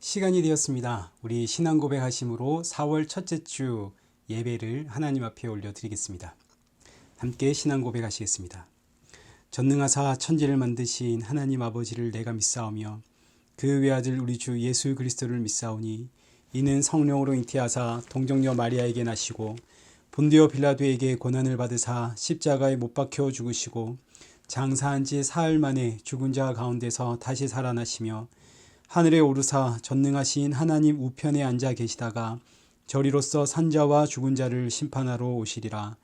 시간이 되었습니다. 우리 신앙 고백하심으로 4월 첫째 주 예배를 하나님 앞에 올려드리겠습니다. 함께 신앙 고백하시겠습니다. 전능하사 천지를 만드신 하나님 아버지를 내가 믿사오며 그 외아들 우리 주 예수 그리스도를 믿사오니 이는 성령으로 잉태하사 동정녀 마리아에게 나시고 본디오 빌라도에게 고난을 받으사 십자가에 못 박혀 죽으시고 장사한 지 사흘 만에 죽은 자 가운데서 다시 살아나시며 하늘에 오르사 전능하신 하나님 우편에 앉아 계시다가 저리로서 산자와 죽은 자를 심판하러 오시리라.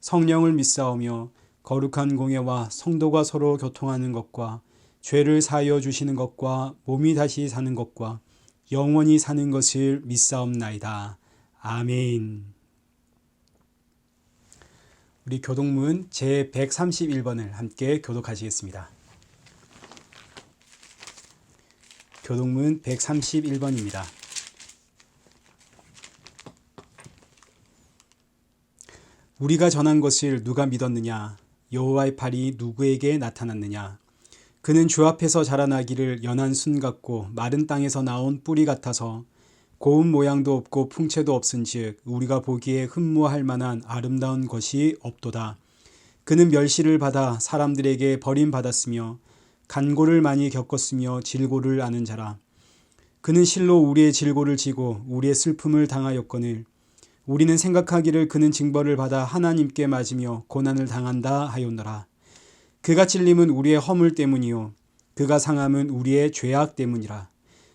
성령을 믿사오며 거룩한 공예와 성도가 서로 교통하는 것과 죄를 사하여 주시는 것과 몸이 다시 사는 것과 영원히 사는 것을 믿사옵나이다. 아멘. 우리 교독문 제131번을 함께 교독하시겠습니다. 교독문 131번입니다. 우리가 전한 것을 누가 믿었느냐? 여호와의 팔이 누구에게 나타났느냐? 그는 주 앞에서 자라나기를 연한 순 같고 마른 땅에서 나온 뿌리 같아서 고운 모양도 없고 풍채도 없은즉 우리가 보기에 흠모할 만한 아름다운 것이 없도다. 그는 멸시를 받아 사람들에게 버림받았으며 간고를 많이 겪었으며 질고를 아는 자라. 그는 실로 우리의 질고를 지고 우리의 슬픔을 당하였거늘 우리는 생각하기를 그는 징벌을 받아 하나님께 맞으며 고난을 당한다 하였노라. 그가 찔림은 우리의 허물 때문이요 그가 상함은 우리의 죄악 때문이라.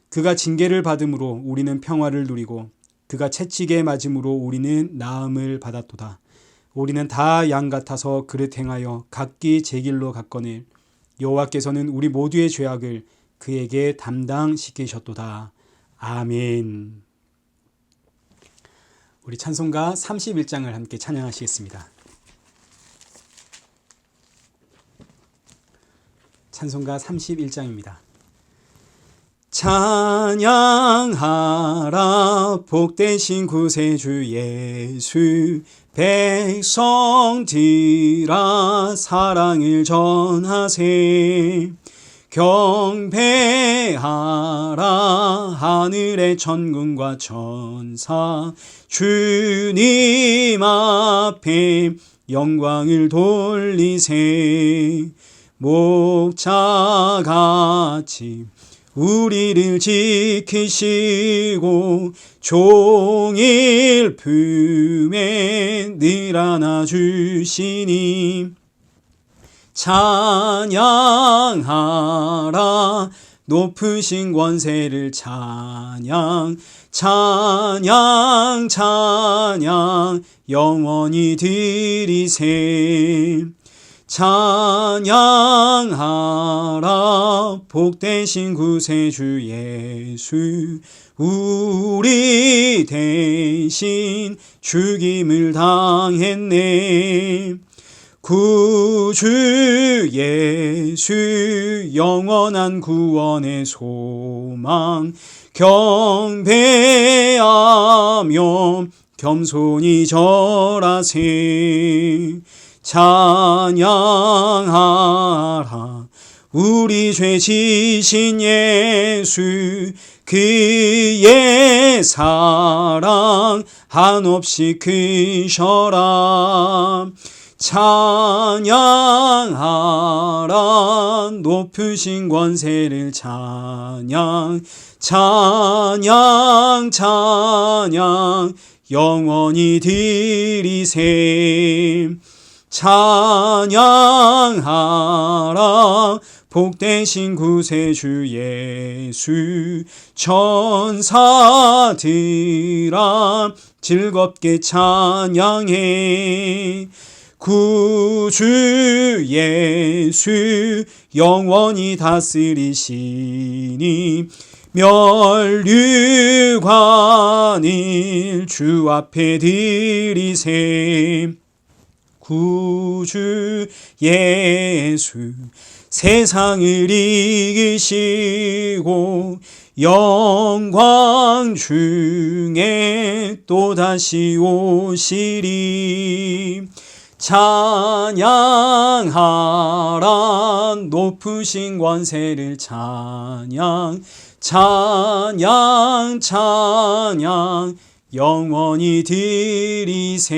그가 징계를 받음으로 우리는 평화를 누리고 그가 채찍에 맞음으로 우리는 나음을 받았도다. 우리는 다 양 같아서 그릇 행하여 각기 제 길로 갔거늘 여호와께서는 우리 모두의 죄악을 그에게 담당시키셨도다. 아멘. 우리 찬송가 31장을 함께 찬양하시겠습니다. 찬송가 31장입니다. 찬양하라 복되신 구세주 예수 백성들아 사랑을 전하세 경배하라 하늘의 천군과 천사 주님 앞에 영광을 돌리세 목자같이 우리를 지키시고 종일 품에 늘 안아주시니 찬양하라 높으신 권세를 찬양 찬양 찬양 영원히 드리세 찬양하라 복되신 구세주 예수 우리 대신 죽임을 당했네 구주 예수 영원한 구원의 소망 경배하며 겸손히 절하세 찬양하라 우리 죄 지신 예수 그의 사랑 한없이 크셔라 찬양하라 높으신 권세를 찬양 찬양 찬양 영원히 드리세 찬양하라 복되신 구세주 예수 천사들아 즐겁게 찬양해 구주 예수 영원히 다스리시니 멸류관을 주 앞에 드리세 구주 예수 세상을 이기시고 영광 중에 또다시 오시리 찬양하라 높으신 권세를 찬양 찬양 찬양 영원히 드리세.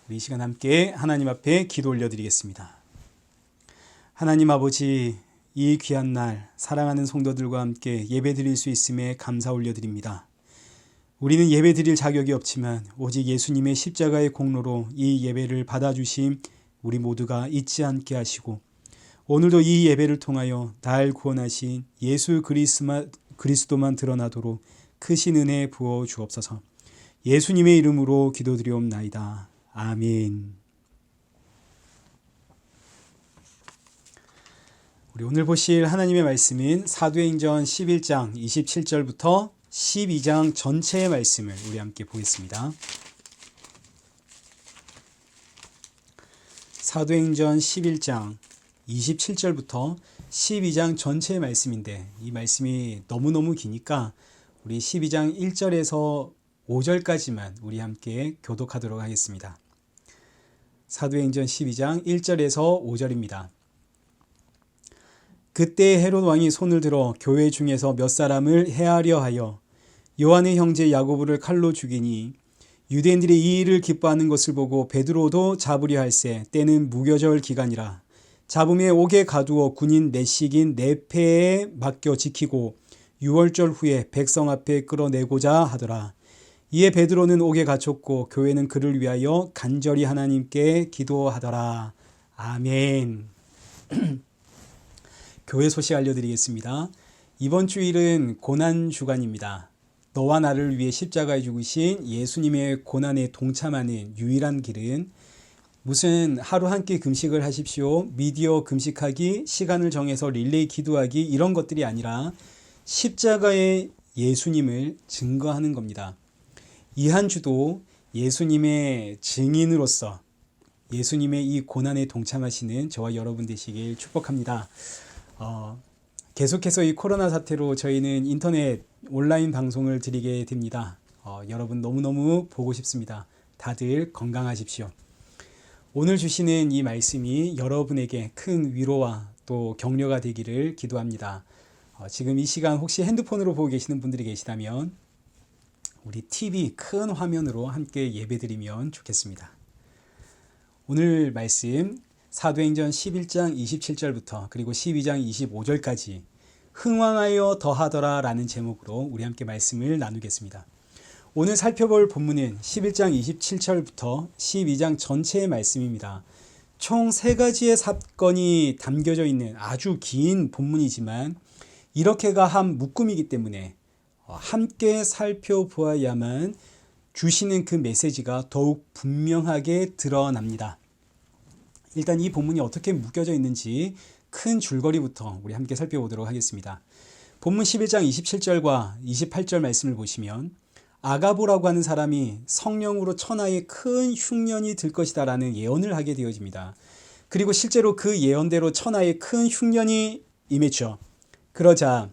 우리 이 시간 함께 하나님 앞에 기도 올려드리겠습니다. 하나님 아버지, 이 귀한 날 사랑하는 성도들과 함께 예배 드릴 수 있음에 감사 올려드립니다. 우리는 예배 드릴 자격이 없지만 오직 예수님의 십자가의 공로로 이 예배를 받아주심 우리 모두가 잊지 않게 하시고, 오늘도 이 예배를 통하여 날 구원하신 예수 그리스도만 드러나도록 크신 은혜 부어 주옵소서. 예수님의 이름으로 기도드리옵나이다. 아멘. 우리 오늘 보실 하나님의 말씀은 사도행전 11장 27절부터 12장 전체의 말씀을 우리 함께 보겠습니다. 사도행전 11장 27절부터 12장 전체의 말씀인데, 이 말씀이 너무너무 기니까 우리 12장 1절에서 5절까지만 우리 함께 교독하도록 하겠습니다. 사도행전 12장 1절에서 5절입니다. 그때 헤롯 왕이 손을 들어 교회 중에서 몇 사람을 해하려 하여 요한의 형제 야고보를 칼로 죽이니, 유대인들이 이 일을 기뻐하는 것을 보고 베드로도 잡으려 할세 때는 무교절 기간이라 잡음에 옥에 가두어 군인 내식인 네페에 맡겨 지키고 6월절 후에 백성 앞에 끌어내고자 하더라. 이에 베드로는 옥에 갇혔고 교회는 그를 위하여 간절히 하나님께 기도하더라. 아멘. 교회 소식 알려드리겠습니다. 이번 주일은 고난 주간입니다. 너와 나를 위해 십자가에 죽으신 예수님의 고난에 동참하는 유일한 길은 무슨 하루 한 끼 금식을 하십시오, 미디어 금식하기, 시간을 정해서 릴레이 기도하기, 이런 것들이 아니라 십자가의 예수님을 증거하는 겁니다. 이 한 주도 예수님의 증인으로서 예수님의 이 고난에 동참하시는 저와 여러분 되시길 축복합니다. 계속해서 이 코로나 사태로 저희는 인터넷 온라인 방송을 드리게 됩니다. 여러분 너무너무 보고 싶습니다. 다들 건강하십시오. 오늘 주시는 이 말씀이 여러분에게 큰 위로와 또 격려가 되기를 기도합니다. 지금 이 시간 혹시 핸드폰으로 보고 계시는 분들이 계시다면 우리 TV 큰 화면으로 함께 예배드리면 좋겠습니다. 오늘 말씀 사도행전 11장 27절부터 그리고 12장 25절까지 흥왕하여 더하더라 라는 제목으로 우리 함께 말씀을 나누겠습니다. 오늘 살펴볼 본문은 11장 27절부터 12장 전체의 말씀입니다. 총 3가지의 사건이 담겨져 있는 아주 긴 본문이지만 이렇게가 한 묶음이기 때문에 함께 살펴보아야만 주시는 그 메시지가 더욱 분명하게 드러납니다. 일단 이 본문이 어떻게 묶여져 있는지 큰 줄거리부터 우리 함께 살펴보도록 하겠습니다. 본문 11장 27절과 28절 말씀을 보시면 아가보라고 하는 사람이 성령으로 천하에 큰 흉년이 들 것이다 라는 예언을 하게 되어집니다. 그리고 실제로 그 예언대로 천하에 큰 흉년이 임했죠. 그러자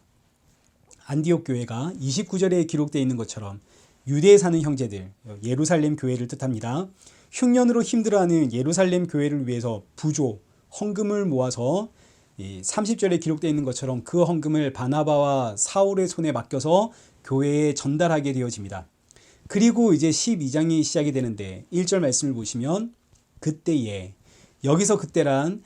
안디옥 교회가 29절에 기록되어 있는 것처럼 유대에 사는 형제들, 예루살렘 교회를 뜻합니다. 흉년으로 힘들어하는 예루살렘 교회를 위해서 부조, 헌금을 모아서 30절에 기록되어 있는 것처럼 그 헌금을 바나바와 사울의 손에 맡겨서 교회에 전달하게 되어집니다. 그리고 이제 12장이 시작이 되는데 1절 말씀을 보시면 그때에, 여기서 그때란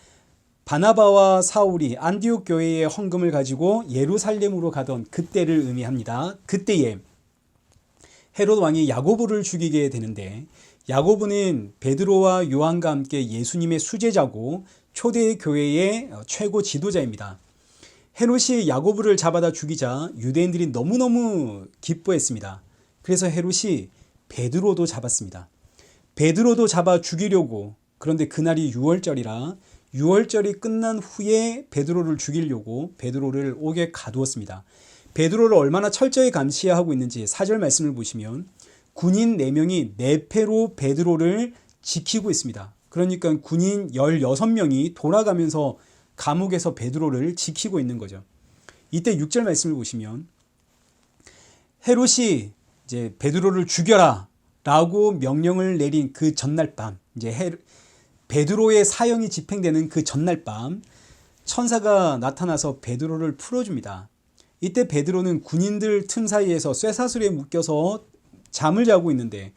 바나바와 사울이 안디옥 교회의 헌금을 가지고 예루살렘으로 가던 그때를 의미합니다. 그때에 헤롯 왕이 야고보를 죽이게 되는데, 야고보는 베드로와 요한과 함께 예수님의 수제자고 초대 교회의 최고 지도자입니다. 헤롯이 야고보를 잡아다 죽이자 유대인들이 너무너무 기뻐했습니다. 그래서 헤롯이 베드로도 잡았습니다. 베드로도 잡아 죽이려고, 그런데 그날이 6월절이라 6월절이 끝난 후에 베드로를 죽이려고 베드로를 옥에 가두었습니다. 베드로를 얼마나 철저히 감시하고 있는지 4절 말씀을 보시면 군인 4명이 네페로 베드로를 지키고 있습니다. 그러니까 군인 16명이 돌아가면서 감옥에서 베드로를 지키고 있는 거죠. 이때 6절 말씀을 보시면 헤롯이 이제 베드로를 죽여라 라고 명령을 내린 그 전날 밤, 베드로의 사형이 집행되는 그 전날 밤, 천사가 나타나서 베드로를 풀어줍니다. 이때 베드로는 군인들 틈 사이에서 쇠사슬에 묶여서 잠을 자고 있는데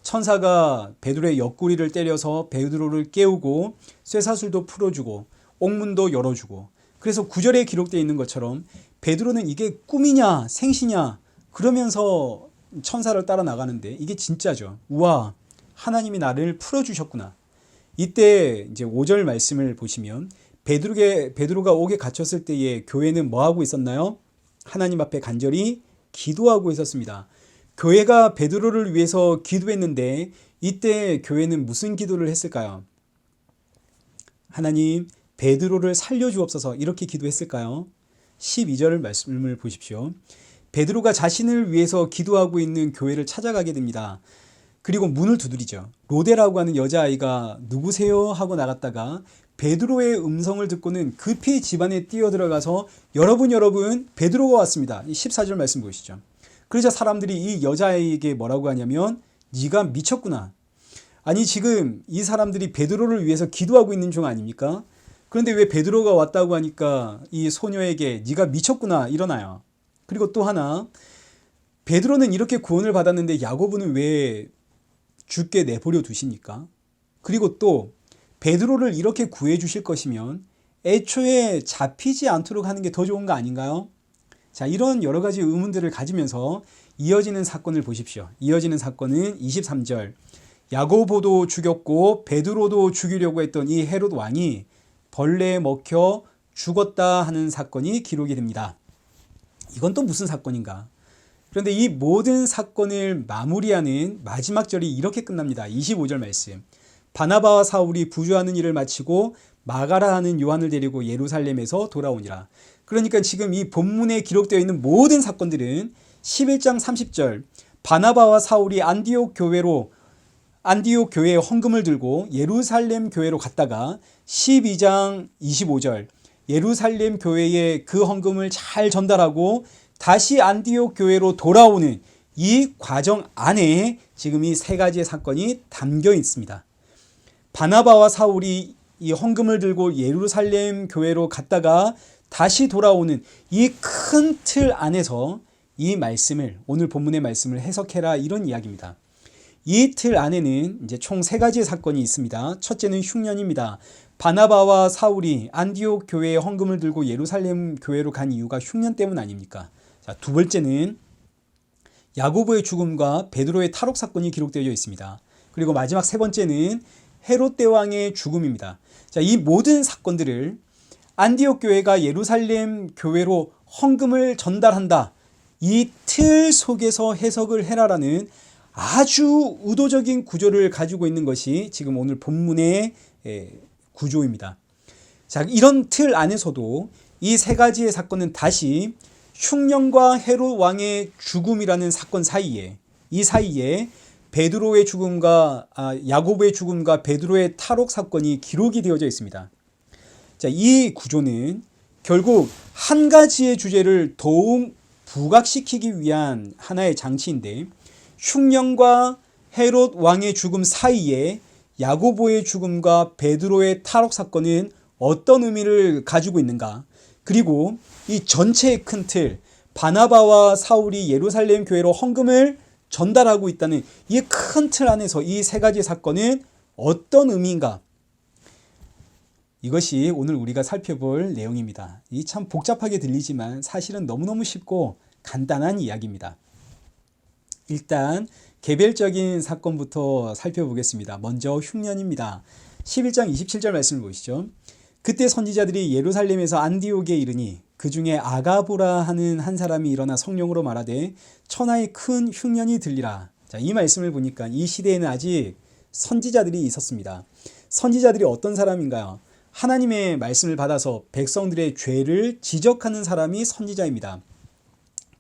천사가 베드로의 옆구리를 때려서 베드로를 깨우고 쇠사슬도 풀어주고 옥문도 열어주고, 그래서 9절에 기록되어 있는 것처럼 베드로는 이게 꿈이냐 생시냐 그러면서 천사를 따라 나가는데 이게 진짜죠. 우와, 하나님이 나를 풀어주셨구나. 이때 이제 5절 말씀을 보시면 베드로가 옥에 갇혔을 때에 교회는 뭐 하고 있었나요? 하나님 앞에 간절히 기도하고 있었습니다. 교회가 베드로를 위해서 기도했는데 이때 교회는 무슨 기도를 했을까요? 하나님, 베드로를 살려주옵소서, 이렇게 기도했을까요? 12절 말씀을 보십시오. 베드로가 자신을 위해서 기도하고 있는 교회를 찾아가게 됩니다. 그리고 문을 두드리죠. 로데라고 하는 여자아이가 누구세요? 하고 나갔다가 베드로의 음성을 듣고는 급히 집 안에 뛰어들어가서 여러분 베드로가 왔습니다. 이 14절 말씀 보시죠. 그러자 사람들이 이 여자아이에게 뭐라고 하냐면 네가 미쳤구나. 아니 지금 이 사람들이 베드로를 위해서 기도하고 있는 중 아닙니까? 그런데 왜 베드로가 왔다고 하니까 이 소녀에게 네가 미쳤구나 이러나요? 그리고 또 하나, 베드로는 이렇게 구원을 받았는데 야고보는 왜 죽게 내버려 두십니까? 그리고 또 베드로를 이렇게 구해 주실 것이면 애초에 잡히지 않도록 하는 게 더 좋은 거 아닌가요? 자, 이런 여러 가지 의문들을 가지면서 이어지는 사건을 보십시오. 이어지는 사건은 23절. 야고보도 죽였고 베드로도 죽이려고 했던 이 헤롯 왕이 벌레에 먹혀 죽었다 하는 사건이 기록이 됩니다. 이건 또 무슨 사건인가? 그런데 이 모든 사건을 마무리하는 마지막 절이 이렇게 끝납니다. 25절 말씀. 바나바와 사울이 부주하는 일을 마치고 마가라 하는 요한을 데리고 예루살렘에서 돌아오니라. 그러니까 지금 이 본문에 기록되어 있는 모든 사건들은 11장 30절 바나바와 사울이 안디옥 교회에 헌금을 들고 예루살렘 교회로 갔다가 12장 25절 예루살렘 교회에 그 헌금을 잘 전달하고 다시 안디옥 교회로 돌아오는 이 과정 안에 지금 이 세 가지의 사건이 담겨 있습니다. 바나바와 사울이 이 헌금을 들고 예루살렘 교회로 갔다가 다시 돌아오는 이 큰 틀 안에서 이 말씀을, 오늘 본문의 말씀을 해석해라, 이런 이야기입니다. 이 틀 안에는 이제 총 세 가지의 사건이 있습니다. 첫째는 흉년입니다. 바나바와 사울이 안디옥 교회에 헌금을 들고 예루살렘 교회로 간 이유가 흉년 때문 아닙니까? 자, 두 번째는 야고보의 죽음과 베드로의 탈옥 사건이 기록되어 있습니다. 그리고 마지막 세 번째는 헤롯 대왕의 죽음입니다. 자, 이 모든 사건들을 안디옥 교회가 예루살렘 교회로 헌금을 전달한다, 이 틀 속에서 해석을 해라라는 아주 의도적인 구조를 가지고 있는 것이 지금 오늘 본문의 구조입니다. 자, 이런 틀 안에서도 이 세 가지의 사건은 다시 흉년과 헤롯 왕의 죽음이라는 사건 사이에, 이 사이에 베드로의 죽음과 야고보의 죽음과 베드로의 탈옥 사건이 기록이 되어져 있습니다. 자, 이 구조는 결국 한 가지의 주제를 더욱 부각시키기 위한 하나의 장치인데, 흉년과 헤롯 왕의 죽음 사이에 야고보의 죽음과 베드로의 탈옥 사건은 어떤 의미를 가지고 있는가, 그리고 이 전체의 큰 틀, 바나바와 사울이 예루살렘 교회로 헌금을 전달하고 있다는 이 큰 틀 안에서 이 세 가지 사건은 어떤 의미인가, 이것이 오늘 우리가 살펴볼 내용입니다. 이 참 복잡하게 들리지만 사실은 너무너무 쉽고 간단한 이야기입니다. 일단 개별적인 사건부터 살펴보겠습니다. 먼저 흉년입니다. 11장 27절 말씀을 보시죠. 그때 선지자들이 예루살렘에서 안디옥에 이르니 그 중에 아가보라 하는 한 사람이 일어나 성령으로 말하되 천하의 큰 흉년이 들리라. 자, 이 말씀을 보니까 이 시대에는 아직 선지자들이 있었습니다. 선지자들이 어떤 사람인가요? 하나님의 말씀을 받아서 백성들의 죄를 지적하는 사람이 선지자입니다.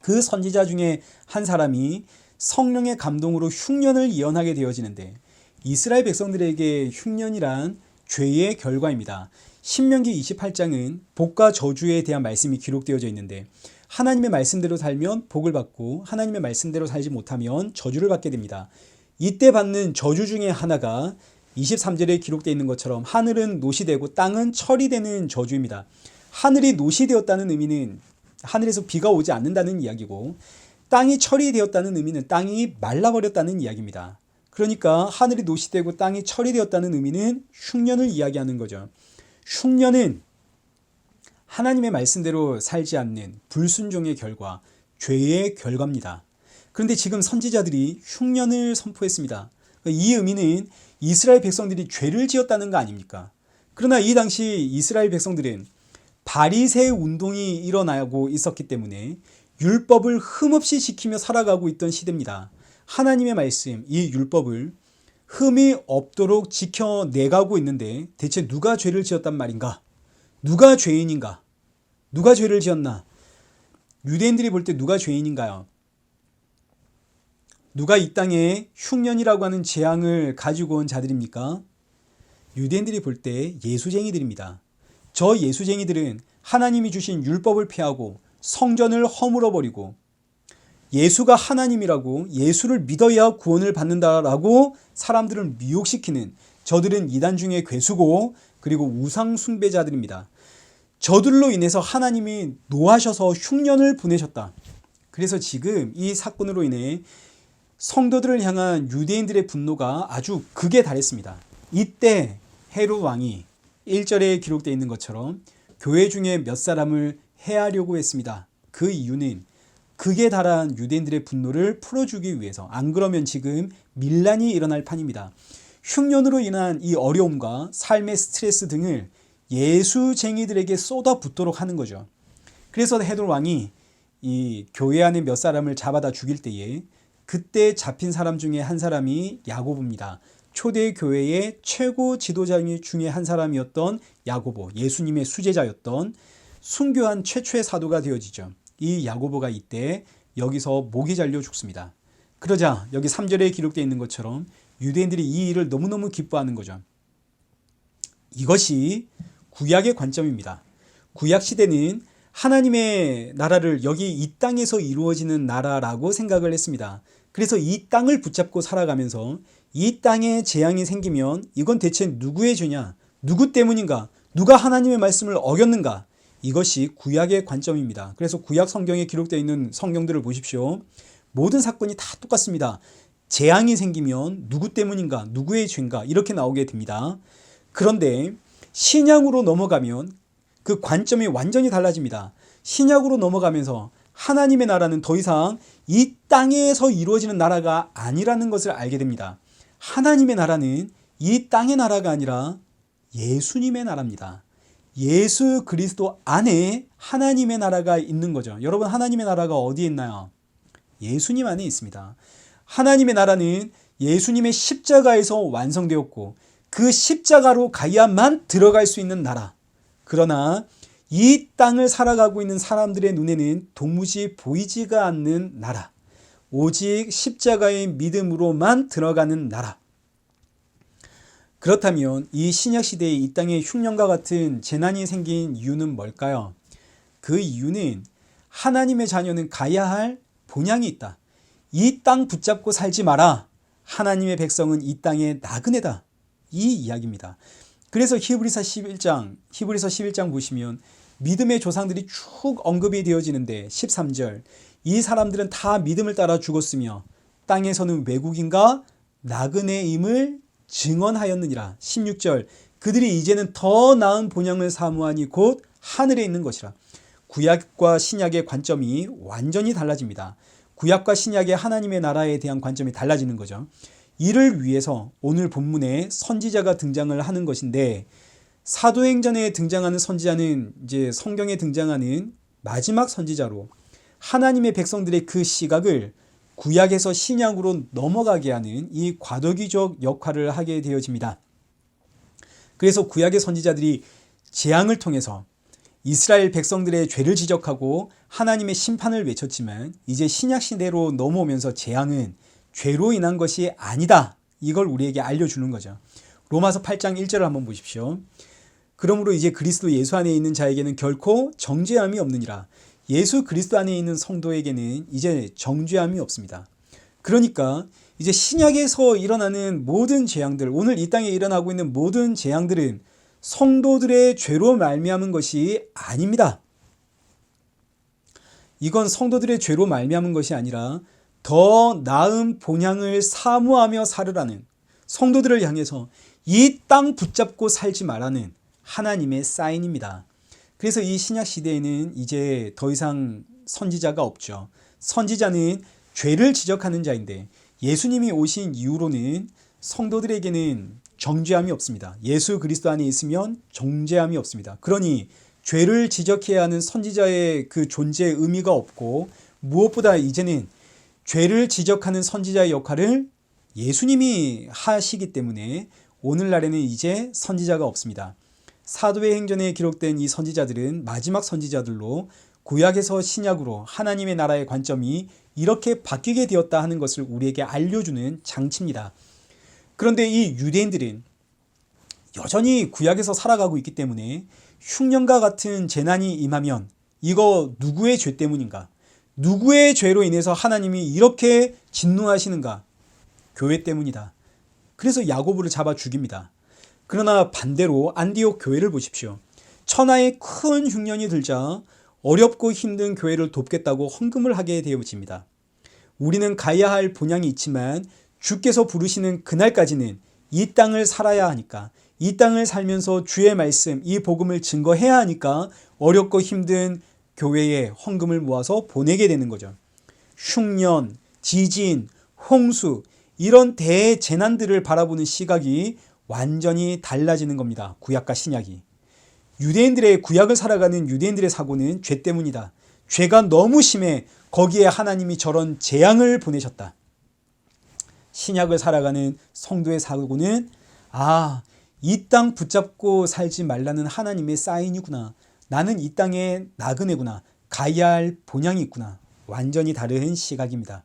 그 선지자 중에 한 사람이 성령의 감동으로 흉년을 예언하게 되어지는데, 이스라엘 백성들에게 흉년이란 죄의 결과입니다. 신명기 28장은 복과 저주에 대한 말씀이 기록되어져 있는데, 하나님의 말씀대로 살면 복을 받고 하나님의 말씀대로 살지 못하면 저주를 받게 됩니다. 이때 받는 저주 중에 하나가 23절에 기록되어 있는 것처럼 하늘은 노시되고 땅은 철이 되는 저주입니다. 하늘이 노시되었다는 의미는 하늘에서 비가 오지 않는다는 이야기고, 땅이 철이 되었다는 의미는 땅이 말라버렸다는 이야기입니다. 그러니까 하늘이 노시되고 땅이 철이 되었다는 의미는 흉년을 이야기하는 거죠. 흉년은 하나님의 말씀대로 살지 않는 불순종의 결과, 죄의 결과입니다. 그런데 지금 선지자들이 흉년을 선포했습니다. 이 의미는 이스라엘 백성들이 죄를 지었다는 거 아닙니까? 그러나 이 당시 이스라엘 백성들은 바리새 운동이 일어나고 있었기 때문에 율법을 흠없이 지키며 살아가고 있던 시대입니다. 하나님의 말씀, 이 율법을 흠이 없도록 지켜내가고 있는데 대체 누가 죄를 지었단 말인가? 누가 죄인인가? 누가 죄를 지었나? 유대인들이 볼 때 누가 죄인인가요? 누가 이 땅에 흉년이라고 하는 재앙을 가지고 온 자들입니까? 유대인들이 볼 때 예수쟁이들입니다. 저 예수쟁이들은 하나님이 주신 율법을 폐하고 성전을 허물어버리고 예수가 하나님이라고, 예수를 믿어야 구원을 받는다라고 사람들을 미혹시키는, 저들은 이단 중에 괴수고 그리고 우상 숭배자들입니다. 저들로 인해서 하나님이 노하셔서 흉년을 보내셨다. 그래서 지금 이 사건으로 인해 성도들을 향한 유대인들의 분노가 아주 극에 달했습니다. 이때 헤롯 왕이 1절에 기록되어 있는 것처럼 교회 중에 몇 사람을 해하려고 했습니다. 그 이유는 극에 달한 유대인들의 분노를 풀어주기 위해서, 안 그러면 지금 밀란이 일어날 판입니다. 흉년으로 인한 이 어려움과 삶의 스트레스 등을 예수쟁이들에게 쏟아붓도록 하는 거죠. 그래서 헤롯 왕이 이 교회 안에 몇 사람을 잡아다 죽일 때에 그때 잡힌 사람 중에 한 사람이 야고보입니다. 초대 교회의 최고 지도자 중에 한 사람이었던 야고보, 예수님의 수제자였던 순교한 최초의 사도가 되어지죠. 이 야고보가 이때 여기서 목이 잘려 죽습니다. 그러자 여기 3절에 기록되어 있는 것처럼 유대인들이 이 일을 너무너무 기뻐하는 거죠. 이것이 구약의 관점입니다. 구약 시대는 하나님의 나라를 여기 이 땅에서 이루어지는 나라라고 생각을 했습니다. 그래서 이 땅을 붙잡고 살아가면서 이 땅에 재앙이 생기면 이건 대체 누구의 죄냐? 누구 때문인가? 누가 하나님의 말씀을 어겼는가? 이것이 구약의 관점입니다. 그래서 구약 성경에 기록되어 있는 성경들을 보십시오. 모든 사건이 다 똑같습니다. 재앙이 생기면 누구 때문인가? 누구의 죄인가? 이렇게 나오게 됩니다. 그런데 신약으로 넘어가면 그 관점이 완전히 달라집니다. 신약으로 넘어가면서 하나님의 나라는 더 이상 이 땅에서 이루어지는 나라가 아니라는 것을 알게 됩니다. 하나님의 나라는 이 땅의 나라가 아니라 예수님의 나라입니다. 예수 그리스도 안에 하나님의 나라가 있는 거죠. 여러분, 하나님의 나라가 어디에 있나요? 예수님 안에 있습니다. 하나님의 나라는 예수님의 십자가에서 완성되었고 그 십자가로 가야만 들어갈 수 있는 나라. 그러나 이 땅을 살아가고 있는 사람들의 눈에는 도무지 보이지가 않는 나라. 오직 십자가의 믿음으로만 들어가는 나라. 그렇다면 이 신약시대에 이 땅에 흉년과 같은 재난이 생긴 이유는 뭘까요? 그 이유는 하나님의 자녀는 가야 할 본향이 있다. 이 땅 붙잡고 살지 마라. 하나님의 백성은 이 땅의 나그네다. 이 이야기입니다. 그래서 히브리서 11장 보시면 믿음의 조상들이 쭉 언급이 되어지는데 13절, 이 사람들은 다 믿음을 따라 죽었으며 땅에서는 외국인과 나그네임을 증언하였느니라. 16절, 그들이 이제는 더 나은 본향을 사모하니 곧 하늘에 있는 것이라. 구약과 신약의 관점이 완전히 달라집니다. 구약과 신약의 하나님의 나라에 대한 관점이 달라지는 거죠. 이를 위해서 오늘 본문에 선지자가 등장을 하는 것인데, 사도행전에 등장하는 선지자는 이제 성경에 등장하는 마지막 선지자로 하나님의 백성들의 그 시각을 구약에서 신약으로 넘어가게 하는 이 과도기적 역할을 하게 되어집니다. 그래서 구약의 선지자들이 재앙을 통해서 이스라엘 백성들의 죄를 지적하고 하나님의 심판을 외쳤지만, 이제 신약 시대로 넘어오면서 재앙은 죄로 인한 것이 아니다. 이걸 우리에게 알려주는 거죠. 로마서 8장 1절을 한번 보십시오. 그러므로 이제 그리스도 예수 안에 있는 자에게는 결코 정죄함이 없느니라. 예수 그리스도 안에 있는 성도에게는 이제 정죄함이 없습니다. 그러니까 이제 신약에서 일어나는 모든 재앙들, 오늘 이 땅에 일어나고 있는 모든 재앙들은 성도들의 죄로 말미암은 것이 아닙니다. 이건 성도들의 죄로 말미암은 것이 아니라 더 나은 본향을 사모하며 살으라는, 성도들을 향해서 이 땅 붙잡고 살지 말라는 하나님의 사인입니다. 그래서 이 신약 시대에는 이제 더 이상 선지자가 없죠. 선지자는 죄를 지적하는 자인데, 예수님이 오신 이후로는 성도들에게는 정죄함이 없습니다. 예수 그리스도 안에 있으면 정죄함이 없습니다. 그러니 죄를 지적해야 하는 선지자의 그 존재의 의미가 없고, 무엇보다 이제는 죄를 지적하는 선지자의 역할을 예수님이 하시기 때문에 오늘날에는 이제 선지자가 없습니다. 사도의 행전에 기록된 이 선지자들은 마지막 선지자들로 구약에서 신약으로 하나님의 나라의 관점이 이렇게 바뀌게 되었다 하는 것을 우리에게 알려주는 장치입니다. 그런데 이 유대인들은 여전히 구약에서 살아가고 있기 때문에 흉년과 같은 재난이 임하면 이거 누구의 죄 때문인가? 누구의 죄로 인해서 하나님이 이렇게 진노하시는가? 교회 때문이다. 그래서 야고보를 잡아 죽입니다. 그러나 반대로 안디옥 교회를 보십시오. 천하의 큰 흉년이 들자 어렵고 힘든 교회를 돕겠다고 헌금을 하게 되어집니다. 우리는 가야 할 본향이 있지만 주께서 부르시는 그날까지는 이 땅을 살아야 하니까, 이 땅을 살면서 주의 말씀, 이 복음을 증거해야 하니까 어렵고 힘든 교회에 헌금을 모아서 보내게 되는 거죠. 흉년, 지진, 홍수, 이런 대재난들을 바라보는 시각이 완전히 달라지는 겁니다. 구약과 신약이. 유대인들의, 구약을 살아가는 유대인들의 사고는 죄 때문이다. 죄가 너무 심해 거기에 하나님이 저런 재앙을 보내셨다. 신약을 살아가는 성도의 사고는 이 땅 붙잡고 살지 말라는 하나님의 사인이구나. 나는 이 땅의 나그네구나. 가야 할 본향이 있구나. 완전히 다른 시각입니다.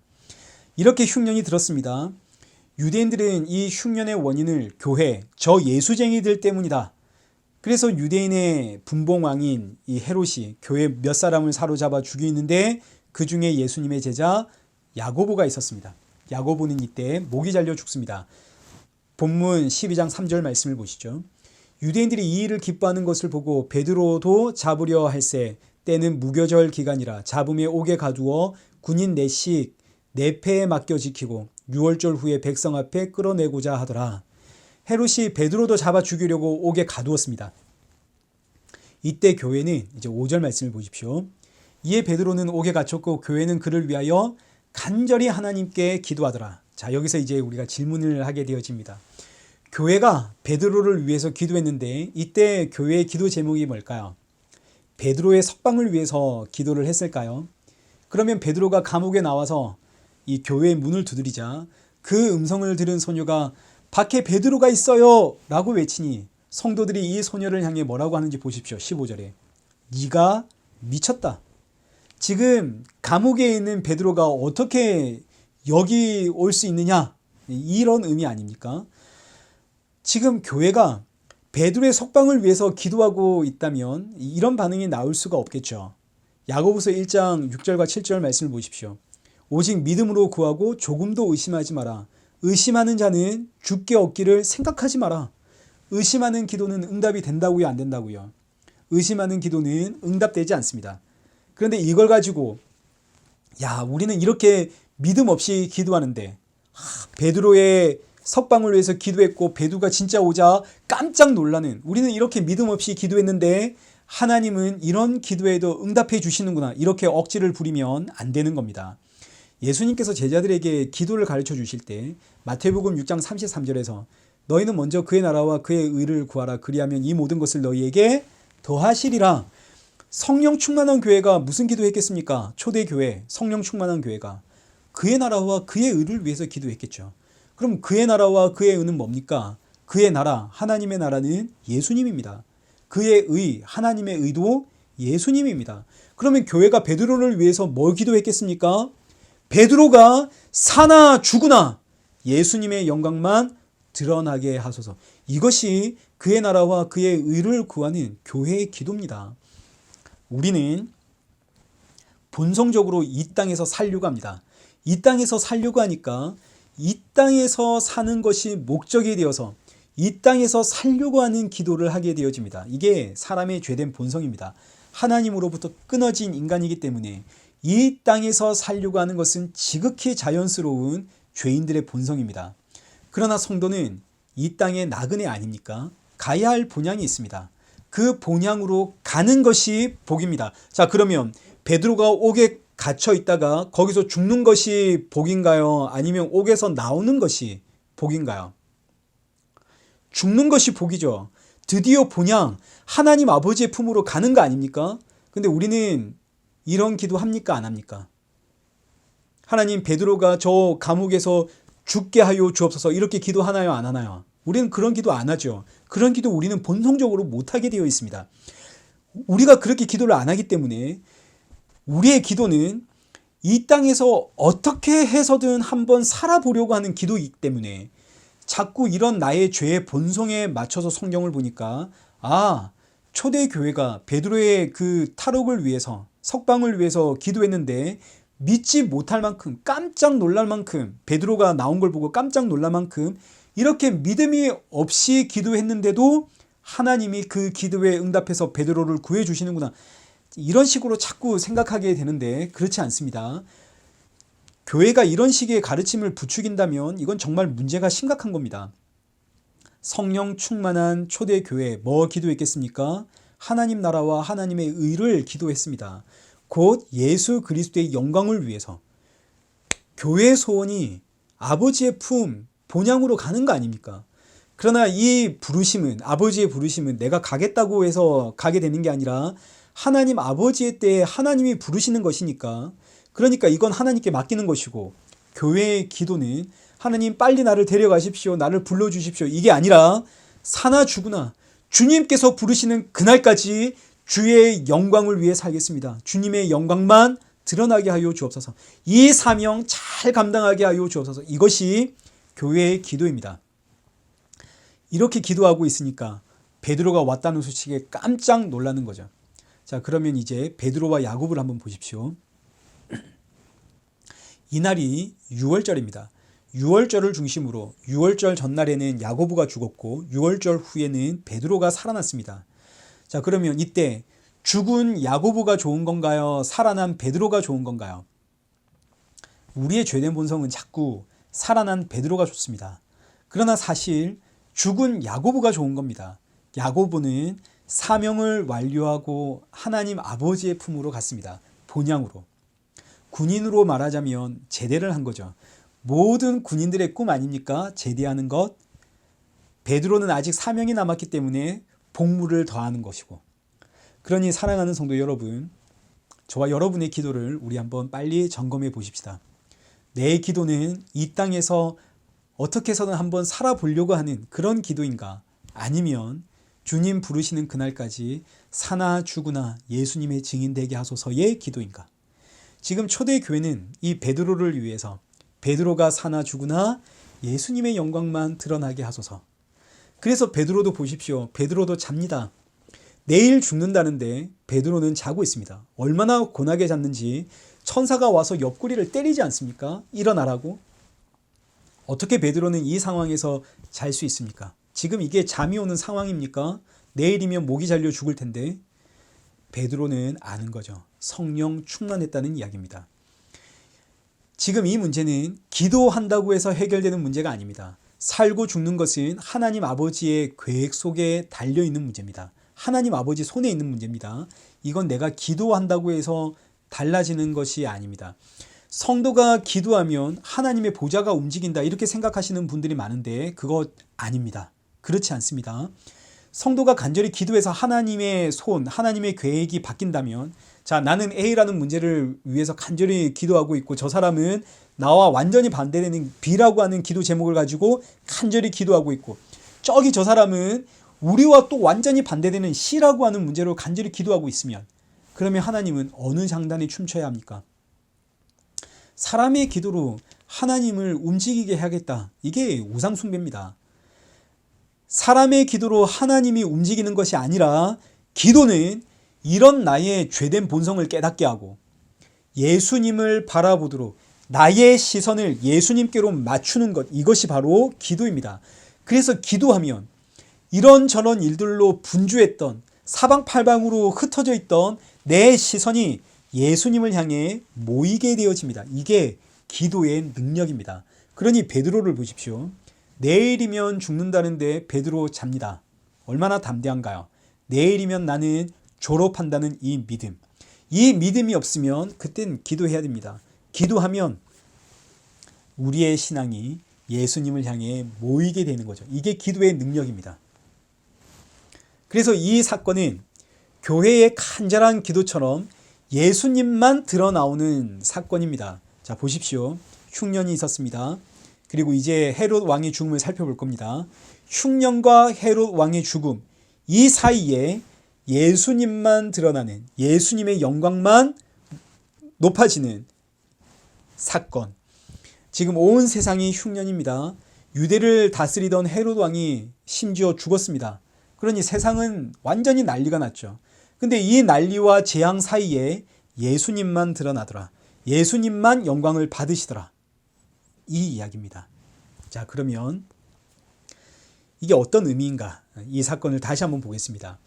이렇게 흉년이 들었습니다. 유대인들은 이 흉년의 원인을 교회, 저 예수쟁이들 때문이다. 그래서 유대인의 분봉왕인 이 헤롯이 교회 몇 사람을 사로잡아 죽이는데 그 중에 예수님의 제자 야고보가 있었습니다. 야고보는 이때 목이 잘려 죽습니다. 본문 12장 3절 말씀을 보시죠. 유대인들이 이 일을 기뻐하는 것을 보고 베드로도 잡으려 할새 때는 무교절 기간이라 잡음에 옥에 가두어 군인 넷씩 네 패에 맡겨 지키고 6월절 후에 백성 앞에 끌어내고자 하더라. 헤롯이 베드로도 잡아 죽이려고 옥에 가두었습니다. 이때 교회는 이제 5절 말씀을 보십시오. 이에 베드로는 옥에 갇혔고 교회는 그를 위하여 간절히 하나님께 기도하더라. 자, 여기서 이제 우리가 질문을 하게 되어집니다. 교회가 베드로를 위해서 기도했는데 이때 교회의 기도 제목이 뭘까요? 베드로의 석방을 위해서 기도를 했을까요? 그러면 베드로가 감옥에 나와서 이 교회의 문을 두드리자 그 음성을 들은 소녀가 밖에 베드로가 있어요 라고 외치니 성도들이 이 소녀를 향해 뭐라고 하는지 보십시오. 15절에 네가 미쳤다. 지금 감옥에 있는 베드로가 어떻게 여기 올 수 있느냐, 이런 의미 아닙니까? 지금 교회가 베드로의 석방을 위해서 기도하고 있다면 이런 반응이 나올 수가 없겠죠. 야고보서 1장 6절과 7절 말씀을 보십시오. 오직 믿음으로 구하고 조금도 의심하지 마라. 의심하는 자는 죽게 얻기를 생각하지 마라. 의심하는 기도는 응답이 된다고요, 안 된다고요? 의심하는 기도는 응답되지 않습니다. 그런데 이걸 가지고 우리는 이렇게 믿음 없이 기도하는데 베드로의 석방을 위해서 기도했고 베드로가 진짜 오자 깜짝 놀라는, 우리는 이렇게 믿음 없이 기도했는데 하나님은 이런 기도에도 응답해 주시는구나, 이렇게 억지를 부리면 안 되는 겁니다. 예수님께서 제자들에게 기도를 가르쳐 주실 때 마태복음 6장 33절에서 너희는 먼저 그의 나라와 그의 의를 구하라. 그리하면 이 모든 것을 너희에게 더하시리라. 성령 충만한 교회가 무슨 기도했겠습니까? 초대교회, 성령 충만한 교회가 그의 나라와 그의 의를 위해서 기도했겠죠. 그럼 그의 나라와 그의 의는 뭡니까? 그의 나라, 하나님의 나라는 예수님입니다. 그의 의, 하나님의 의도 예수님입니다. 그러면 교회가 베드로를 위해서 뭘 기도했겠습니까? 베드로가 사나 죽으나 예수님의 영광만 드러나게 하소서. 이것이 그의 나라와 그의 의를 구하는 교회의 기도입니다. 우리는 본성적으로 이 땅에서 살려고 합니다. 이 땅에서 살려고 하니까 이 땅에서 사는 것이 목적이 되어서 이 땅에서 살려고 하는 기도를 하게 되어집니다. 이게 사람의 죄된 본성입니다. 하나님으로부터 끊어진 인간이기 때문에 이 땅에서 살려고 하는 것은 지극히 자연스러운 죄인들의 본성입니다. 그러나 성도는 이 땅의 나그네 아닙니까? 가야 할 본향이 있습니다. 그 본향으로 가는 것이 복입니다. 자, 그러면 베드로가 옥에 갇혀 있다가 거기서 죽는 것이 복인가요? 아니면 옥에서 나오는 것이 복인가요? 죽는 것이 복이죠. 드디어 본향 하나님 아버지의 품으로 가는 거 아닙니까? 근데 우리는 이런 기도 합니까? 안 합니까? 하나님, 베드로가 저 감옥에서 죽게 하여 주옵소서, 이렇게 기도하나요? 안 하나요? 우리는 그런 기도 안 하죠. 그런 기도 우리는 본성적으로 못하게 되어 있습니다. 우리가 그렇게 기도를 안 하기 때문에 우리의 기도는 이 땅에서 어떻게 해서든 한번 살아보려고 하는 기도이기 때문에 자꾸 이런 나의 죄의 본성에 맞춰서 성경을 보니까 초대교회가 베드로의 그 탈옥을 위해서, 석방을 위해서 기도했는데 믿지 못할 만큼, 깜짝 놀랄 만큼, 베드로가 나온 걸 보고 깜짝 놀랄 만큼 이렇게 믿음이 없이 기도했는데도 하나님이 그 기도에 응답해서 베드로를 구해주시는구나, 이런 식으로 자꾸 생각하게 되는데 그렇지 않습니다. 교회가 이런 식의 가르침을 부추긴다면 이건 정말 문제가 심각한 겁니다. 성령 충만한 초대교회 뭐 기도했겠습니까? 하나님 나라와 하나님의 의를 기도했습니다. 곧 예수 그리스도의 영광을 위해서. 교회의 소원이 아버지의 품, 본향으로 가는 거 아닙니까? 그러나 이 부르심은, 아버지의 부르심은 내가 가겠다고 해서 가게 되는 게 아니라 하나님 아버지의 때에 하나님이 부르시는 것이니까, 그러니까 이건 하나님께 맡기는 것이고, 교회의 기도는 하나님 빨리 나를 데려가십시오, 나를 불러주십시오, 이게 아니라 사나 죽으나 주님께서 부르시는 그날까지 주의 영광을 위해 살겠습니다. 주님의 영광만 드러나게 하여 주옵소서. 이 사명 잘 감당하게 하여 주옵소서. 이것이 교회의 기도입니다. 이렇게 기도하고 있으니까 베드로가 왔다는 소식에 깜짝 놀라는 거죠. 자, 그러면 이제 베드로와 야곱을 한번 보십시오. 이날이 6월절입니다. 6월절을 중심으로 6월절 전날에는 야고보가 죽었고 6월절 후에는 베드로가 살아났습니다. 자, 그러면 이때 죽은 야고보가 좋은 건가요? 살아난 베드로가 좋은 건가요? 우리의 죄된 본성은 자꾸 살아난 베드로가 좋습니다. 그러나 사실 죽은 야고보가 좋은 겁니다. 야고보는 사명을 완료하고 하나님 아버지의 품으로 갔습니다. 본향으로. 군인으로 말하자면 제대를 한 거죠. 모든 군인들의 꿈 아닙니까? 제대하는 것. 베드로는 아직 사명이 남았기 때문에 복무를 더하는 것이고. 그러니 사랑하는 성도 여러분, 저와 여러분의 기도를 우리 한번 빨리 점검해 보십시다. 내 기도는 이 땅에서 어떻게 해서든 한번 살아보려고 하는 그런 기도인가? 아니면 주님 부르시는 그날까지 사나 죽으나 예수님의 증인되게 하소서의 기도인가? 지금 초대교회는 이 베드로를 위해서 베드로가 사나 죽으나 예수님의 영광만 드러나게 하소서. 그래서 베드로도 보십시오. 베드로도 잡니다. 내일 죽는다는데 베드로는 자고 있습니다. 얼마나 고나게 잤는지 천사가 와서 옆구리를 때리지 않습니까? 일어나라고. 어떻게 베드로는 이 상황에서 잘 수 있습니까? 지금 이게 잠이 오는 상황입니까? 내일이면 목이 잘려 죽을 텐데. 베드로는 아는 거죠. 성령 충만했다는 이야기입니다. 지금 이 문제는 기도한다고 해서 해결되는 문제가 아닙니다. 살고 죽는 것은 하나님 아버지의 계획 속에 달려있는 문제입니다. 하나님 아버지 손에 있는 문제입니다. 이건 내가 기도한다고 해서 달라지는 것이 아닙니다. 성도가 기도하면 하나님의 보좌가 움직인다, 이렇게 생각하시는 분들이 많은데 그것 아닙니다. 그렇지 않습니다. 성도가 간절히 기도해서 하나님의 손, 하나님의 계획이 바뀐다면, 자, 나는 A라는 문제를 위해서 간절히 기도하고 있고 저 사람은 나와 완전히 반대되는 B라고 하는 기도 제목을 가지고 간절히 기도하고 있고, 저기 저 사람은 우리와 또 완전히 반대되는 C라고 하는 문제로 간절히 기도하고 있으면, 그러면 하나님은 어느 장단에 춤춰야 합니까? 사람의 기도로 하나님을 움직이게 해야겠다, 이게 우상숭배입니다. 사람의 기도로 하나님이 움직이는 것이 아니라 기도는 이런 나의 죄된 본성을 깨닫게 하고 예수님을 바라보도록 나의 시선을 예수님께로 맞추는 것, 이것이 바로 기도입니다. 그래서 기도하면 이런저런 일들로 분주했던 사방팔방으로 흩어져 있던 내 시선이 예수님을 향해 모이게 되어집니다. 이게 기도의 능력입니다. 그러니 베드로를 보십시오. 내일이면 죽는다는데 베드로 잡니다. 얼마나 담대한가요? 내일이면 나는 졸업한다는 이 믿음. 이 믿음이 없으면 그땐 기도해야 됩니다. 기도하면 우리의 신앙이 예수님을 향해 모이게 되는 거죠. 이게 기도의 능력입니다. 그래서 이 사건은 교회의 간절한 기도처럼 예수님만 드러나오는 사건입니다. 자, 보십시오. 흉년이 있었습니다. 그리고 이제 헤롯 왕의 죽음을 살펴볼 겁니다. 흉년과 헤롯 왕의 죽음, 이 사이에 예수님만 드러나는, 예수님의 영광만 높아지는 사건. 지금 온 세상이 흉년입니다. 유대를 다스리던 헤롯 왕이 심지어 죽었습니다. 그러니 세상은 완전히 난리가 났죠. 근데 이 난리와 재앙 사이에 예수님만 드러나더라. 예수님만 영광을 받으시더라. 이 이야기입니다. 자, 그러면 이게 어떤 의미인가? 이 사건을 다시 한번 보겠습니다.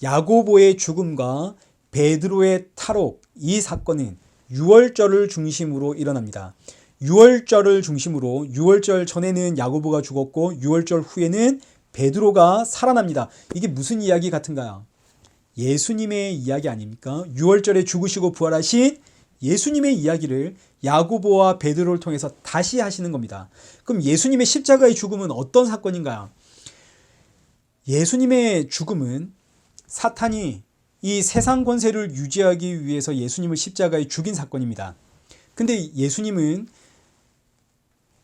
야고보의 죽음과 베드로의 탈옥, 이 사건은 유월절을 중심으로 일어납니다. 유월절을 중심으로, 유월절 전에는 야고보가 죽었고 유월절 후에는 베드로가 살아납니다. 이게 무슨 이야기 같은가요? 예수님의 이야기 아닙니까? 유월절에 죽으시고 부활하신 예수님의 이야기를 야고보와 베드로를 통해서 다시 하시는 겁니다. 그럼 예수님의 십자가의 죽음은 어떤 사건인가요? 예수님의 죽음은 사탄이 이 세상 권세를 유지하기 위해서 예수님을 십자가에 죽인 사건입니다. 근데 예수님은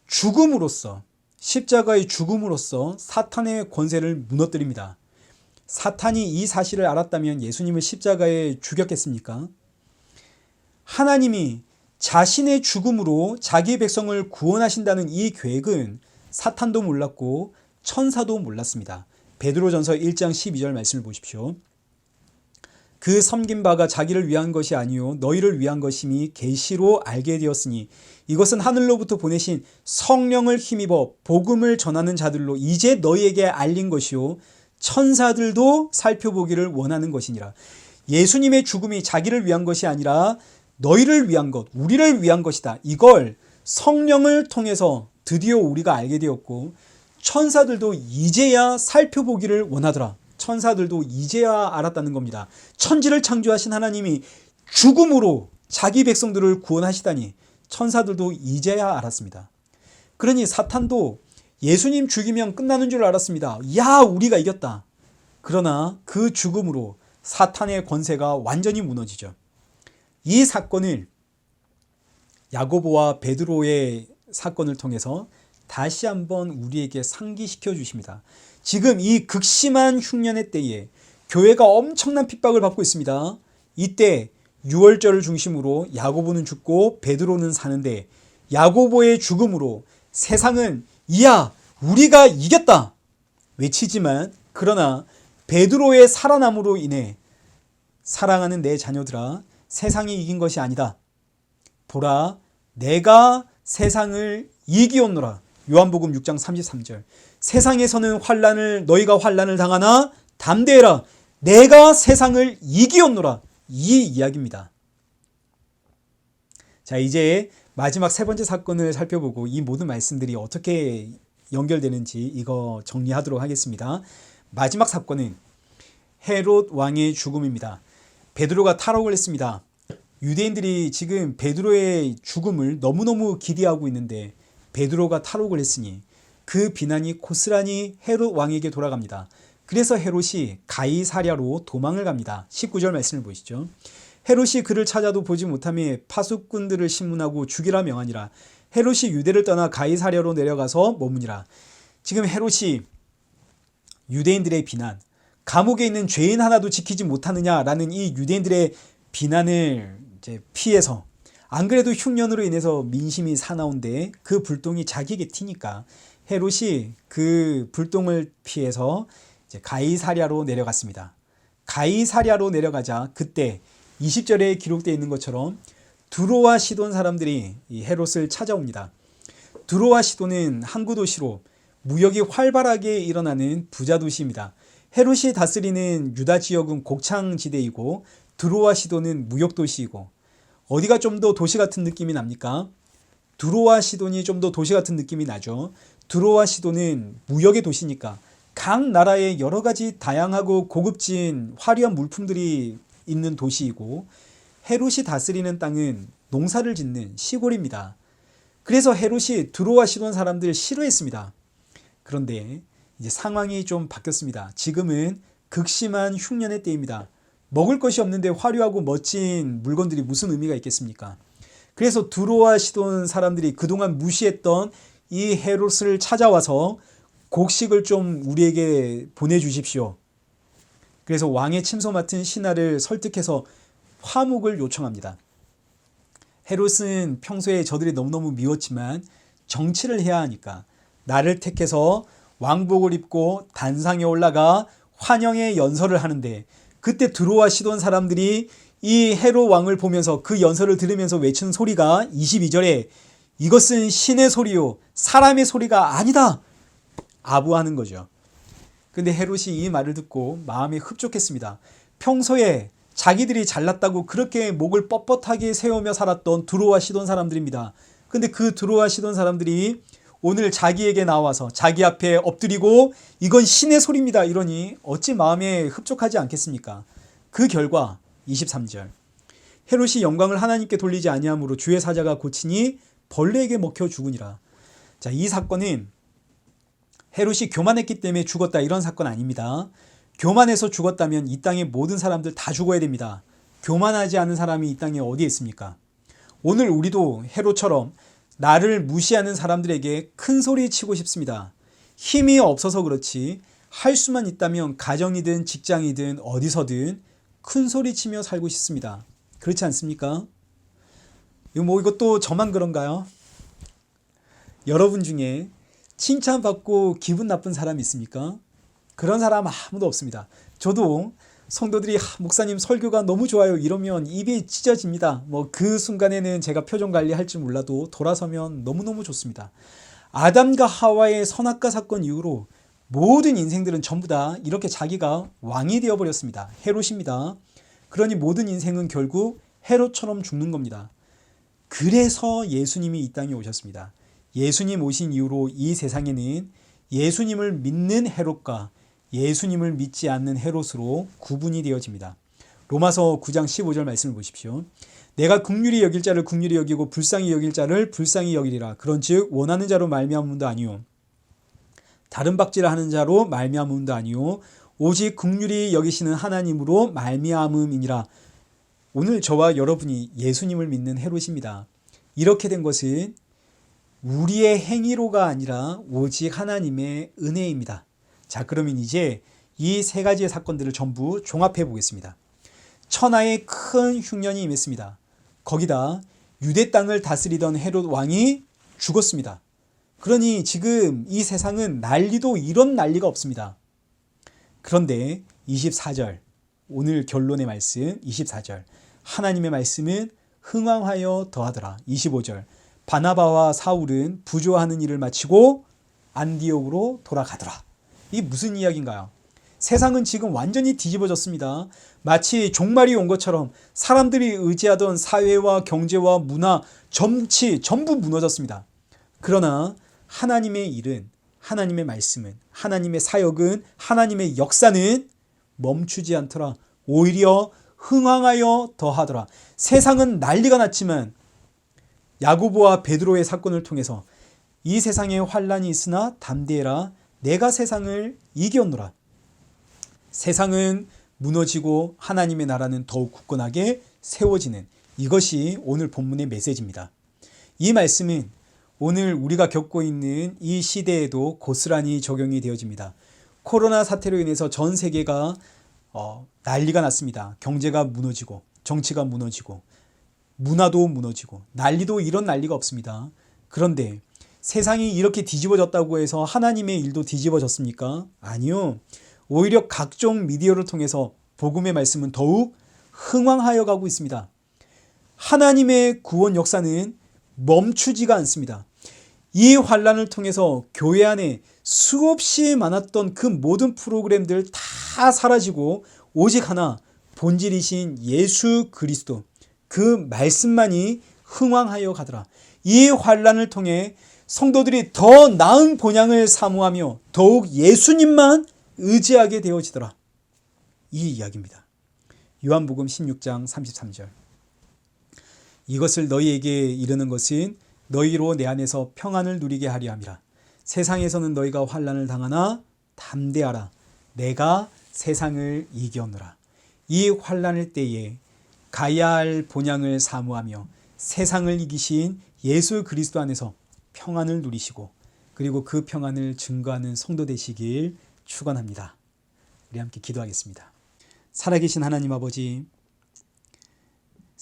죽음으로써, 십자가의 죽음으로써 사탄의 권세를 무너뜨립니다. 사탄이 이 사실을 알았다면 예수님을 십자가에 죽였겠습니까? 하나님이 자신의 죽음으로 자기 백성을 구원하신다는 이 계획은 사탄도 몰랐고 천사도 몰랐습니다. 베드로전서 1장 12절 말씀을 보십시오. 그 섬긴 바가 자기를 위한 것이 아니요 너희를 위한 것임이 계시로 알게 되었으니 이것은 하늘로부터 보내신 성령을 힘입어 복음을 전하는 자들로 이제 너희에게 알린 것이요 천사들도 살펴보기를 원하는 것이니라. 예수님의 죽음이 자기를 위한 것이 아니라 너희를 위한 것, 우리를 위한 것이다. 이걸 성령을 통해서 드디어 우리가 알게 되었고 천사들도 이제야 살펴보기를 원하더라. 천사들도 이제야 알았다는 겁니다. 천지를 창조하신 하나님이 죽음으로 자기 백성들을 구원하시다니 천사들도 이제야 알았습니다. 그러니 사탄도 예수님 죽이면 끝나는 줄 알았습니다. 야, 우리가 이겼다. 그러나 그 죽음으로 사탄의 권세가 완전히 무너지죠. 이 사건을 야고보와 베드로의 사건을 통해서 다시 한번 우리에게 상기시켜 주십니다. 지금 이 극심한 흉년의 때에 교회가 엄청난 핍박을 받고 있습니다. 이때 유월절을 중심으로 야고보는 죽고 베드로는 사는데 야고보의 죽음으로 세상은 이야 우리가 이겼다 외치지만 그러나 베드로의 살아남으로 인해 사랑하는 내 자녀들아 세상이 이긴 것이 아니다. 보라 내가 세상을 이기었노라. 요한복음 6장 33절. 세상에서는 너희가 환난을 당하나 담대해라. 내가 세상을 이기었노라. 이 이야기입니다. 자, 이제 마지막 세 번째 사건을 살펴보고 이 모든 말씀들이 어떻게 연결되는지 이거 정리하도록 하겠습니다. 마지막 사건은 헤롯 왕의 죽음입니다. 베드로가 탈옥을 했습니다. 유대인들이 지금 베드로의 죽음을 너무너무 기대하고 있는데 베드로가 탈옥을 했으니 그 비난이 고스란히 헤롯 왕에게 돌아갑니다. 그래서 헤롯이 가이사랴로 도망을 갑니다. 19절 말씀을 보시죠. 헤롯이 그를 찾아도 보지 못하며 파수꾼들을 신문하고 죽이라 명하니라. 헤롯이 유대를 떠나 가이사랴로 내려가서 머무니라. 지금 헤롯이 유대인들의 비난, 감옥에 있는 죄인 하나도 지키지 못하느냐라는 이 유대인들의 비난을 이제 피해서 안 그래도 흉년으로 인해서 민심이 사나운데 그 불똥이 자기에게 튀니까 헤롯이 그 불똥을 피해서 이제 가이사랴로 내려갔습니다. 가이사랴로 내려가자 그때 20절에 기록되어 있는 것처럼 두로와 시돈 사람들이 이 헤롯을 찾아옵니다. 두로와 시돈은 항구 도시로 무역이 활발하게 일어나는 부자 도시입니다. 헤롯이 다스리는 유다 지역은 곡창지대이고 두로와 시돈은 무역 도시이고, 어디가 좀 더 도시 같은 느낌이 납니까? 두로와 시돈이 좀 더 도시 같은 느낌이 나죠. 두로와 시돈은 무역의 도시니까 각 나라에 여러 가지 다양하고 고급진 화려한 물품들이 있는 도시이고, 헤롯이 다스리는 땅은 농사를 짓는 시골입니다. 그래서 헤롯이 두로와 시돈 사람들을 싫어했습니다. 그런데 이제 상황이 좀 바뀌었습니다. 지금은 극심한 흉년의 때입니다. 먹을 것이 없는데 화려하고 멋진 물건들이 무슨 의미가 있겠습니까? 그래서 두로와 시돈 사람들이 그동안 무시했던 이 헤롯을 찾아와서 곡식을 좀 우리에게 보내주십시오. 그래서 왕의 침소 맡은 신하를 설득해서 화목을 요청합니다. 헤롯은 평소에 저들이 너무너무 미웠지만 정치를 해야 하니까 나를 택해서 왕복을 입고 단상에 올라가 환영의 연설을 하는데, 그때 두로와 시돈 사람들이 이 헤롯 왕을 보면서 그 연설을 들으면서 외치는 소리가 22절에 이것은 신의 소리요 사람의 소리가 아니다, 아부하는 거죠. 근데 헤롯이 이 말을 듣고 마음이 흡족했습니다. 평소에 자기들이 잘났다고 그렇게 목을 뻣뻣하게 세우며 살았던 두로와 시돈 사람들입니다. 근데 그 두로와 시돈 사람들이 오늘 자기에게 나와서 자기 앞에 엎드리고 이건 신의 소리입니다 이러니 어찌 마음에 흡족하지 않겠습니까? 그 결과 23절, 헤롯이 영광을 하나님께 돌리지 아니함으로 주의 사자가 고치니 벌레에게 먹혀 죽으니라. 자, 이 사건은 헤롯이 교만했기 때문에 죽었다 이런 사건 아닙니다. 교만해서 죽었다면 이 땅의 모든 사람들 다 죽어야 됩니다. 교만하지 않은 사람이 이 땅에 어디에 있습니까? 오늘 우리도 헤롯처럼 나를 무시하는 사람들에게 큰 소리 치고 싶습니다. 힘이 없어서 그렇지 할 수만 있다면 가정이든 직장이든 어디서든 큰 소리 치며 살고 싶습니다. 그렇지 않습니까? 이것도 저만 그런가요? 여러분 중에 칭찬받고 기분 나쁜 사람 있습니까? 그런 사람 아무도 없습니다. 저도 성도들이 목사님 설교가 너무 좋아요 이러면 입이 찢어집니다. 그 순간에는 제가 표정 관리할 줄 몰라도 돌아서면 너무너무 좋습니다. 아담과 하와의 선악과 사건 이후로 모든 인생들은 전부 다 이렇게 자기가 왕이 되어버렸습니다. 헤롯입니다. 그러니 모든 인생은 결국 헤롯처럼 죽는 겁니다. 그래서 예수님이 이 땅에 오셨습니다. 예수님 오신 이후로 이 세상에는 예수님을 믿는 헤롯과 예수님을 믿지 않는 헤롯으로 구분이 되어집니다. 로마서 9장 15절 말씀을 보십시오. 내가 긍휼히 여길 자를 긍휼히 여기고 불쌍히 여길 자를 불쌍히 여기리라. 그런즉 원하는 자로 말미암음도 아니요 다른 박질을 하는 자로 말미암음도 아니요 오직 긍휼히 여기시는 하나님으로 말미암음이니라. 오늘 저와 여러분이 예수님을 믿는 헤롯입니다. 이렇게 된 것은 우리의 행위로가 아니라 오직 하나님의 은혜입니다. 자, 그러면 이제 이 세 가지의 사건들을 전부 종합해 보겠습니다. 천하의 큰 흉년이 임했습니다. 거기다 유대 땅을 다스리던 헤롯 왕이 죽었습니다. 그러니 지금 이 세상은 난리도 이런 난리가 없습니다. 그런데 24절, 오늘 결론의 말씀 24절, 하나님의 말씀은 흥왕하여 더하더라. 25절, 바나바와 사울은 부조하는 일을 마치고 안디옥으로 돌아가더라. 이게 무슨 이야기인가요? 세상은 지금 완전히 뒤집어졌습니다. 마치 종말이 온 것처럼 사람들이 의지하던 사회와 경제와 문화, 정치 전부 무너졌습니다. 그러나 하나님의 일은, 하나님의 말씀은, 하나님의 사역은, 하나님의 역사는 멈추지 않더라. 오히려 흥왕하여 더하더라. 세상은 난리가 났지만 야고보와 베드로의 사건을 통해서 이 세상에 환난이 있으나 담대해라. 내가 세상을 이겼노라. 세상은 무너지고 하나님의 나라는 더욱 굳건하게 세워지는, 이것이 오늘 본문의 메시지입니다. 이 말씀은 오늘 우리가 겪고 있는 이 시대에도 고스란히 적용이 되어집니다. 코로나 사태로 인해서 전 세계가 난리가 났습니다. 경제가 무너지고 정치가 무너지고 문화도 무너지고 난리도 이런 난리가 없습니다. 그런데 세상이 이렇게 뒤집어졌다고 해서 하나님의 일도 뒤집어졌습니까? 아니요. 오히려 각종 미디어를 통해서 복음의 말씀은 더욱 흥왕하여 가고 있습니다. 하나님의 구원 역사는 멈추지가 않습니다. 이 환란을 통해서 교회 안에 수없이 많았던 그 모든 프로그램들 다 사라지고 오직 하나, 본질이신 예수 그리스도, 그 말씀만이 흥왕하여 가더라. 이 환란을 통해 성도들이 더 나은 본향을 사모하며 더욱 예수님만 의지하게 되어지더라. 이 이야기입니다. 요한복음 16장 33절. 이것을 너희에게 이르는 것은 너희로 내 안에서 평안을 누리게 하려 함이라. 세상에서는 너희가 환난을 당하나 담대하라. 내가 세상을 이겼노라. 이 환난의 때에 가야 할 본향을 사모하며 세상을 이기신 예수 그리스도 안에서 평안을 누리시고 그리고 그 평안을 증거하는 성도 되시길 축원합니다. 우리 함께 기도하겠습니다. 살아계신 하나님 아버지,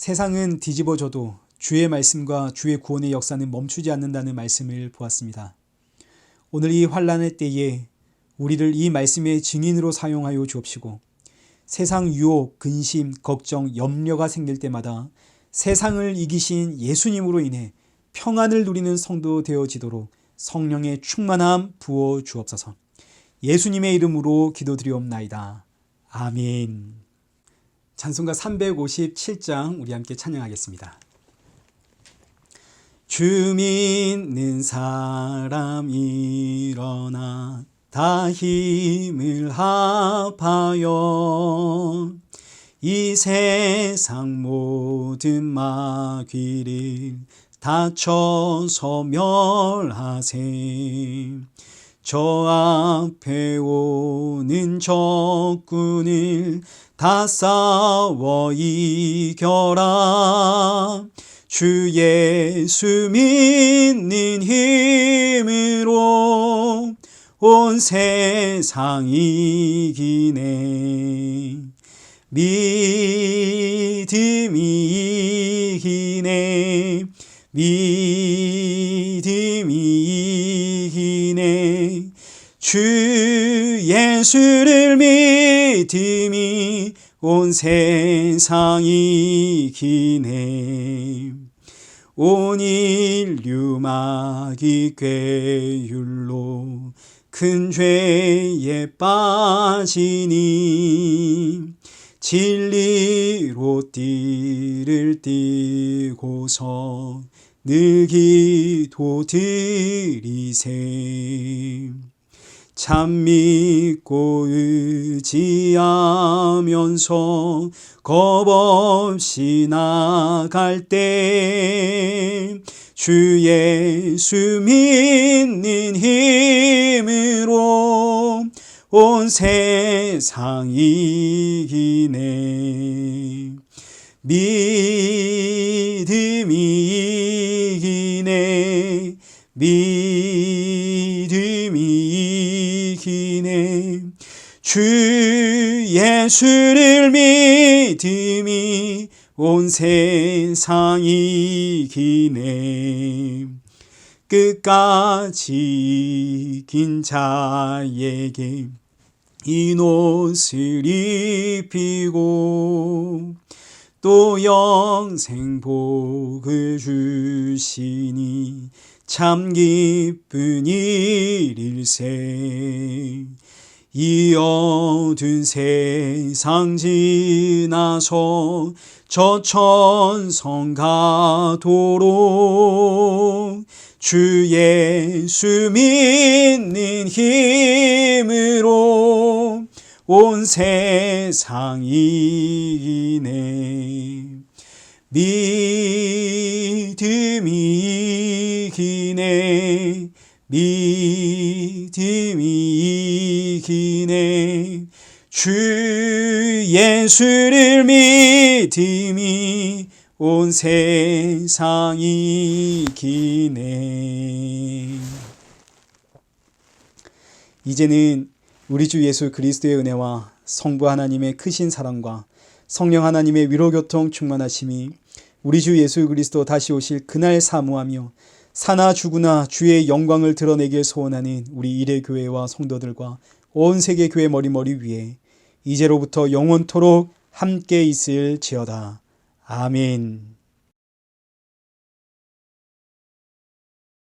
세상은 뒤집어져도 주의 말씀과 주의 구원의 역사는 멈추지 않는다는 말씀을 보았습니다. 오늘 이 환난의 때에 우리를 이 말씀의 증인으로 사용하여 주옵시고 세상 유혹, 근심, 걱정, 염려가 생길 때마다 세상을 이기신 예수님으로 인해 평안을 누리는 성도 되어지도록 성령의 충만함 부어 주옵소서. 예수님의 이름으로 기도드리옵나이다. 아멘. 찬송가 357장 우리 함께 찬양하겠습니다. 주 믿는 사람 일어나 다 힘을 합하여 이 세상 모든 마귀를 다쳐서 멸하세. 저 앞에 오는 적군을 다 싸워 이겨라. 주 예수 믿는 힘으로 온 세상 이기네. 믿음이 이기네. 믿음이 이기네. 주 예수를 믿음이 온 세상 이기네. 온 인류 마귀 꾀율로 큰 죄에 빠지니 진리로 띠를 띠고서 늘 기도 드리세. 참 믿고 의지하면서 겁없이 나갈 때 주 예수 믿는 힘으로 온 세상 이기네. 믿음이 이기네. 믿음이 이기네. 주 예수를 믿음이 온 세상 이기네. 끝까지 이긴 자에게 이 옷을 입히고 또 영생 복을 주시니 참 기쁜 일일세. 이 어두운 세상 지나서 저 천성 가도록 주 예수 믿는 힘으로 온 세상 이기네. 믿음이 이기네. 믿음이 이기네. 주 예수를 믿음이 온 세상 이기네. 이제는 우리 주 예수 그리스도의 은혜와 성부 하나님의 크신 사랑과 성령 하나님의 위로교통 충만하심이 우리 주 예수 그리스도 다시 오실 그날 사모하며 사나 죽으나 주의 영광을 드러내길 소원하는 우리 일회교회와 성도들과 온 세계 교회 머리 위에 이제로부터 영원토록 함께 있을지어다. 아멘.